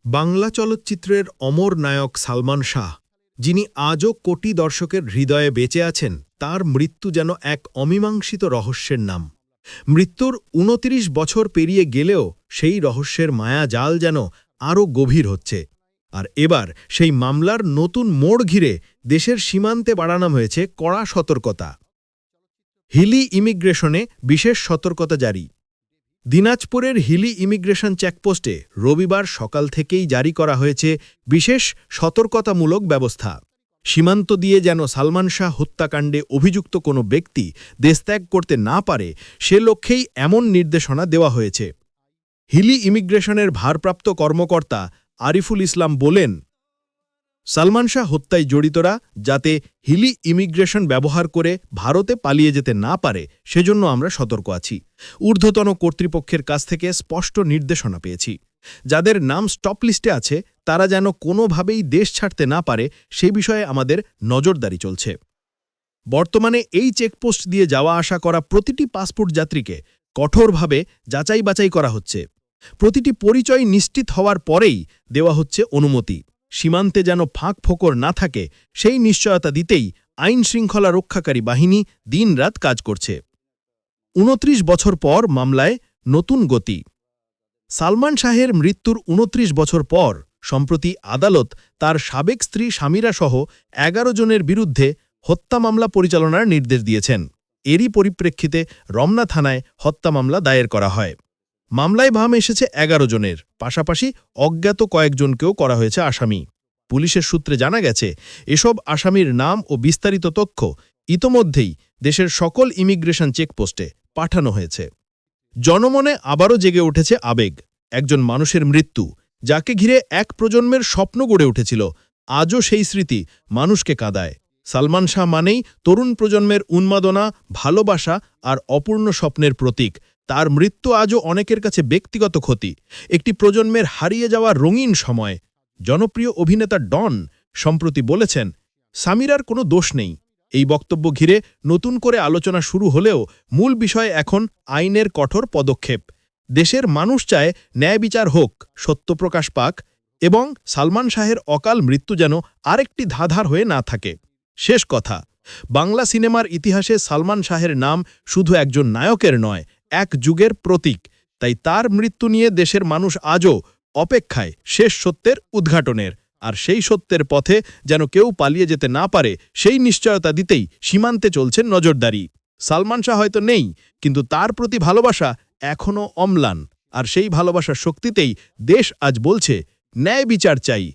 বাংলা চলচ্চিত্রের অমর নায়ক সালমান শাহ, যিনি আজও কোটি দর্শকের হৃদয়ে বেঁচে আছেন, তার মৃত্যু যেন এক অমীমাংসিত রহস্যের নাম। মৃত্যুর ২৯ বছর পেরিয়ে গেলেও সেই রহস্যের মায়াজাল যেন আরও গভীর হচ্ছে। আর এবার সেই মামলার নতুন মোড় ঘিরে দেশের সীমান্তে বাড়ানো হয়েছে কড়া সতর্কতা। হিলি ইমিগ্রেশনে বিশেষ সতর্কতা জারি। দিনাজপুরের হিলি ইমিগ্রেশন চেকপোস্টে রবিবার সকাল থেকেই জারি করা হয়েছে বিশেষ সতর্কতামূলক ব্যবস্থা। সীমান্ত দিয়ে যেন সালমান শাহ হত্যাকাণ্ডে অভিযুক্ত কোনো ব্যক্তি দেশত্যাগ করতে না পারে, সে লক্ষ্যেই এমন নির্দেশনা দেওয়া হয়েছে। হিলি ইমিগ্রেশনের ভারপ্রাপ্ত কর্মকর্তা আরিফুল ইসলাম বলেন, সালমান শাহ হত্যায় জড়িতরা যাতে হিলি ইমিগ্রেশন ব্যবহার করে ভারতে পালিয়ে যেতে না পারে, সেজন্য আমরা সতর্ক আছি। ঊর্ধ্বতন কর্তৃপক্ষের কাছ থেকে স্পষ্ট নির্দেশনা পেয়েছি। যাদের নাম স্টপ লিস্টে আছে তারা যেন কোনোভাবেই দেশ ছাড়তে না পারে, সে বিষয়ে আমাদের নজরদারি চলছে। বর্তমানে এই চেকপোস্ট দিয়ে যাওয়া আসা করা প্রতিটি পাসপোর্ট যাত্রীকে কঠোরভাবে যাচাই বাছাই করা হচ্ছে। প্রতিটি পরিচয় নিশ্চিত হওয়ার পরেই দেওয়া হচ্ছে অনুমতি। সীমান্তে যেন ফাঁক ফোকর না থাকে, সেই নিশ্চয়তা দিতেই আইন শৃঙ্খলা রক্ষাকারী বাহিনী দিনরাত কাজ করছে। ২৯ বছর পর মামলায় নতুন গতি। সালমান শাহের মৃত্যুর ২৯ বছর পর সম্প্রতি আদালত তার সাবেক স্ত্রী সামিরা সহ ১১ জনের বিরুদ্ধে হত্যা মামলা পরিচালনার নির্দেশ দিয়েছেন। এরই পরিপ্রেক্ষিতে রমনা থানায় হত্যা মামলা দায়ের করা হয়। মামলায় ভাম এসেছে ১১ জনের, পাশাপাশি অজ্ঞাত কয়েকজনকেও করা হয়েছে আসামি। পুলিশের সূত্রে জানা গেছে, এসব আসামির নাম ও বিস্তারিত তথ্য ইতোমধ্যেই দেশের সকল ইমিগ্রেশন চেকপোস্টে পাঠানো হয়েছে। জনমনে আবারও জেগে উঠেছে আবেগ। একজন মানুষের মৃত্যু, যাকে ঘিরে এক প্রজন্মের স্বপ্ন গড়ে উঠেছিল, আজও সেই স্মৃতি মানুষকে কাঁদায়। সালমান শাহ মানেই তরুণ প্রজন্মের উন্মাদনা, ভালোবাসা আর অপূর্ণ স্বপ্নের প্রতীক। তার মৃত্যু আজও অনেকের কাছে ব্যক্তিগত ক্ষতি, একটি প্রজন্মের হারিয়ে যাওয়া রঙিন সময়। জনপ্রিয় অভিনেতা ডন সম্প্রতি বলেছেন, সামিরার কোনো দোষ নেই। এই বক্তব্য ঘিরে নতুন করে আলোচনা শুরু হলেও মূল বিষয় এখন আইনের কঠোর পদক্ষেপ। দেশের মানুষ চায় ন্যায় বিচার হোক, সত্য প্রকাশ পাক এবং সালমান শাহের অকাল মৃত্যু যেন আরেকটি ধাঁধার হয়ে না থাকে। শেষ কথা, বাংলা সিনেমার ইতিহাসে সালমান শাহের নাম শুধু একজন নায়কের নয়, এক যুগের প্রতীক। তাই তার মৃত্যু নিয়ে দেশের মানুষ আজও অপেক্ষায় শেষ সত্যের উদ্ঘাটনের। আর সেই সত্যের পথে যেন কেউ পালিয়ে যেতে না পারে, সেই নিশ্চয়তা দিতেই সীমান্তে চলছে নজরদারি। সালমান শাহ হয়তো নেই, কিন্তু তার প্রতি ভালোবাসা এখনও অম্লান। আর সেই ভালোবাসার শক্তিতেই দেশ আজ বলছে, ন্যায় বিচার চাই।